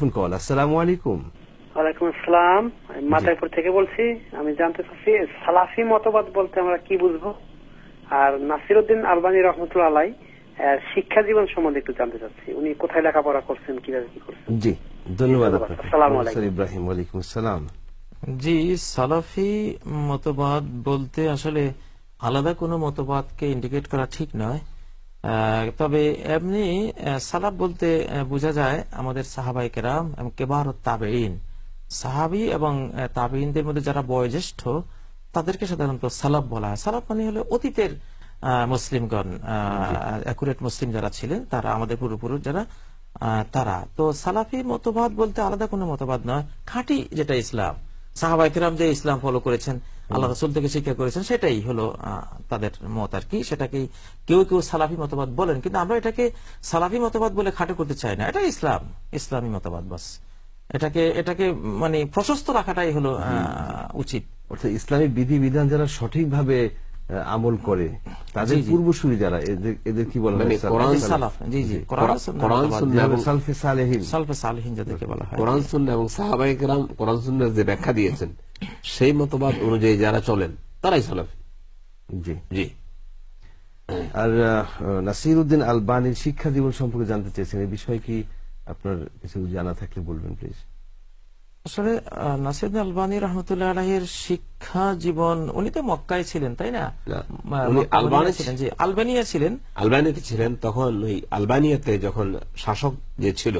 Telephone call. আসসালামু আলাইকুম। ওয়ালাইকুম আসসালাম, আমি মাদারীপুর থেকে বলছি। আমি জানতে চাচ্ছি সালাফি মতবাদ বলতে আমরা কি বুঝবো, আর নাসিরউদ্দিন আলবানী রহমতুল্লাহ আলাইহি শিক্ষা জীবন সম্বন্ধে একটু জানতে চাচ্ছি। উনি কোথায় লেখাপড়া করছেন, কিভাবে কি করছেন? জি, ধন্যবাদ আপনাকে। আসসালামু আলাইকুম। ইব্রাহিম, ওয়ালাইকুম আসসালাম। জি, সালাফি মতবাদ বলতে আসলে আলাদা কোনো মতবাদকে ইন্ডিকেট করা ঠিক নয়। তবে এমনি সালাফ বলতে বোঝা যায় আমাদের সাহাবাই কেরাম এবং কেবার তাবেঈন, সাহাবী এবং তাবেঈনদের মধ্যে যারা বয়োজ্যেষ্ঠ তাদেরকে সাধারণত সালাফ বলা হয়। সালাফ মানে হলো অতীতের মুসলিমগণ, অ্যাকুরেট মুসলিম যারা ছিলেন, তারা আমাদের পূর্বপুরুষ যারা, তারা তো সালাফি মতবাদ বলতে আলাদা কোনো মতবাদ নয়, খাঁটি যেটা ইসলাম, সাহাবায়ে কেরাম যে ইসলাম ফলো করেছেন, আল্লাহ রাসূল থেকে শিক্ষা করেছেন, সেটাই হলো তাদের মত আর কি। সেটাকেই কেউ কেউ সালাফি মতবাদ বলেন, কিন্তু আমরা এটাকে সালাফি মতবাদ বলে খাটো করতে চাই না। এটা ইসলাম, ইসলামী মতবাদ, বাস। এটাকে মানে প্রশস্ত রাখাটাই হলো উচিত। অর্থাৎ ইসলামী বিধিবিধান যারা সঠিকভাবে আমল করে, তাদের পূর্বসূরি যারা, এদের কি বলা হয়? সালাফ। জি জি, কোরআন সুন্নাহ এবং সালফে সালেহিন, সালফে সালেহিন যাদেরকে বলা হয়। কোরআন সুন্নাহ এবং সাহাবায়ে কেরাম কোরআন সুন্নাহর যে ব্যাখ্যা দিয়েছেন সেই মতবাদ অনুযায়ী যারা চলেন তারাই সালাফি। জি জি। আর নাসিরউদ্দিন আলবানীর শিক্ষা জীবন সম্পর্কে জানতে চেয়েছেন, এই বিষয়ে কি আপনার কিছু জানা থাকলে বলবেন প্লিজ। আসলে নাসিরউদ্দিন আলবানী রহমতুল্লাহ আলাইহির শিক্ষা জীবন, উনি তো মক্কায় ছিলেন, তাই না? আলবানিয়া ছিলেন, আলবানিয়াতে ছিলেন। তখন ওই আলবানিয়াতে যখন শাসক যে ছিল,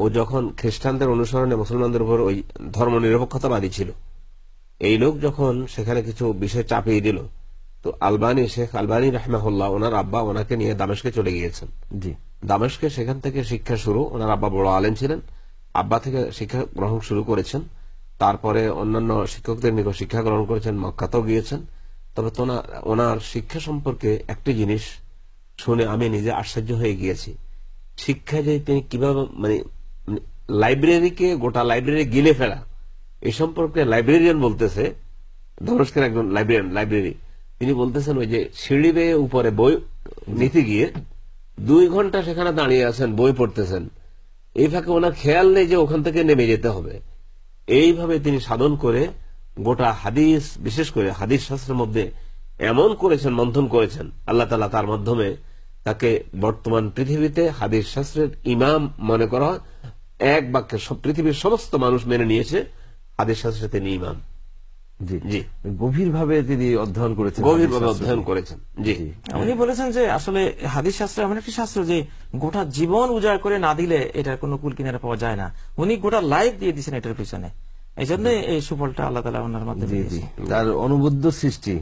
ও যখন খ্রিস্টানদের অনুসরণে মুসলমানদের উপর ওই ধর্ম নিরপেক্ষতাবাদী ছিল, এই লোক যখন সেখানে কিছু বিষয় চাপিয়ে দিল, তো শেখ আলবানী রাহমাহুল্লাহ, ওনার আব্বা ওনাকে নিয়ে দামেস্কে চলে গিয়েছেন। জি, দামেস্কে সেখান থেকে শিক্ষা শুরু। ওনার আব্বা বড় আলেম ছিলেন, আব্বা থেকে শিক্ষা গ্রহণ শুরু করেছেন। তারপরে অন্যান্য শিক্ষকদের নিকট শিক্ষা গ্রহণ করেছেন, মক্কাতেও গিয়েছেন। তবে ওনার শিক্ষা সম্পর্কে একটি জিনিস শুনে আমি নিজে আশ্চর্য হয়ে গিয়েছি। শিক্ষা যে তিনি কিভাবে মানে লাইব্রেরিকে, গোটা লাইব্রেরি গিলে ফেলা, এই সম্পর্কে লাইব্রেরিয়ান বলতেছে, দামেস্কের একজন লাইব্রেরি, তিনি বলতেছেন ওই যে সিঁড়ি বেয়ে উপরে বই নিতে গিয়ে 2 ঘন্টা সেখানে দাঁড়িয়ে আছেন, বই পড়তেছেন। এই ফাঁকে ওনার খেয়াল নেই যে ওখান থেকে নেমে যেতে হবে। এইভাবে তিনি সাধন করে গোটা হাদিস, বিশেষ করে হাদিস শাস্ত্রের মধ্যে এমন করেছেন, মন্থন করেছেন, আল্লাহ তাআলা তার মাধ্যমে তাকে বর্তমান পৃথিবীতে হাদিস শাস্ত্রের ইমাম মনে করা হয়। এক বাক্যে সব পৃথিবীর সমস্ত মানুষ মেনে নিয়েছে হাদিস শাস্ত্রে তিনি ইমাম। জি জি, গভীরভাবে তিনি অধ্যয়ন করেছেন। জি, উনি বলেছেন যে আসলে হাদিস শাস্ত্র এমন একটি শাস্ত্র যে গোটা জীবন উজাড় করে না দিলে এটার কোনো কুল কিনারা পাওয়া যায় না। উনি গোটা লাইফ দিয়ে দিয়েছেন এটার পিছনে, এই জন্য এই সুফলটা আল্লাহ তাআলা ওনার মাধ্যমে দিয়েছেন। তার অনুবদ্ধ সৃষ্টি,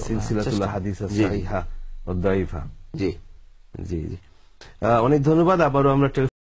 সিলসিলাতুল হাদিস সাহিহা ওয়া দাঈফা। জি জি জি, অনেক ধন্যবাদ। আবারও আমরা